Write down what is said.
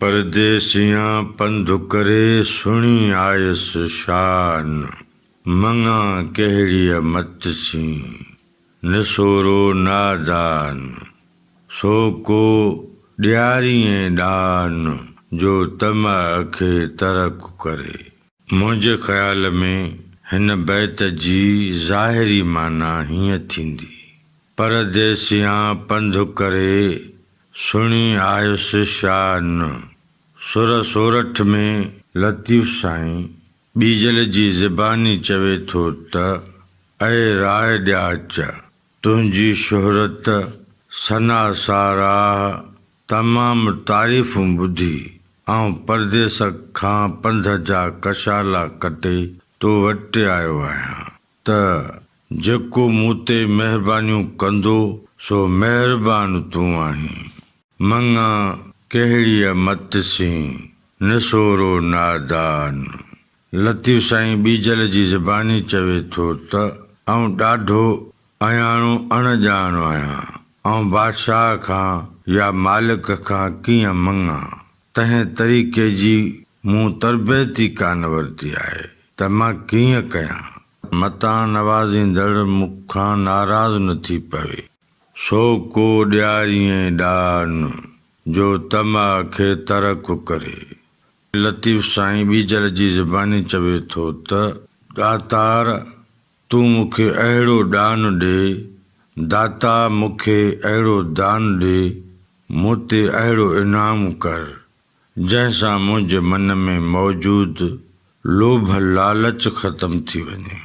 परदेसियां पंधु करे सुणी आयस शान, मंगा कहिड़ीअ मत सी निसोरो नादान। सो को ॾियारीअ ॾान जो तमा खे तरक करे। मुंहिंजे ख़्याल में हिन बैत जी ज़ाहिरी माना हीअं थींदी: परदेसियां पंधु करे सुणी आयुसि शान। सुर सोरठ में लतीफ़ साईं बीजल जी ज़बानी चवे थो त ऐं राय ॾियाच तुंहिंजी शोहरत सना सारा तमामु तारीफ़ूं ॿुधी ऐं परदेस खां पंध जा कशाला कटे तो वटि आयो आहियां त जेको मूं ते महिरबानियूं कंदो सो महिरबान तूं आहीं। मंगा कहिड़ीअ मत सी निसोरो नादान। लतीफ़ साईं बीजल जी ज़बानी चवे थो त आऊं ॾाढो अयाणो अणॼाणो आहियां ऐं बादशाह खां या मालिक खां कीअं मंगा। तंहिं तरीक़े जी मूं तरबियत ई कान वरिती आहे त मां कीअं कयां मतां नवाज़ींदड़ मूंखां नाराज़ न थी पवे। सो को ॾियारीअ ॾान जो तमा खे तरक करे। लतीफ़ साईं बीजल जी ज़बानी चवे थो त दातार तूं मूंखे अहिड़ो ॾान ॾे, दाता मूंखे अहिड़ो दान ॾे, मूं ते अहिड़ो इनाम कर जंहिंसां मुंहिंजे मन में मौजूदु लोभ लालच ख़तमु थी वञे।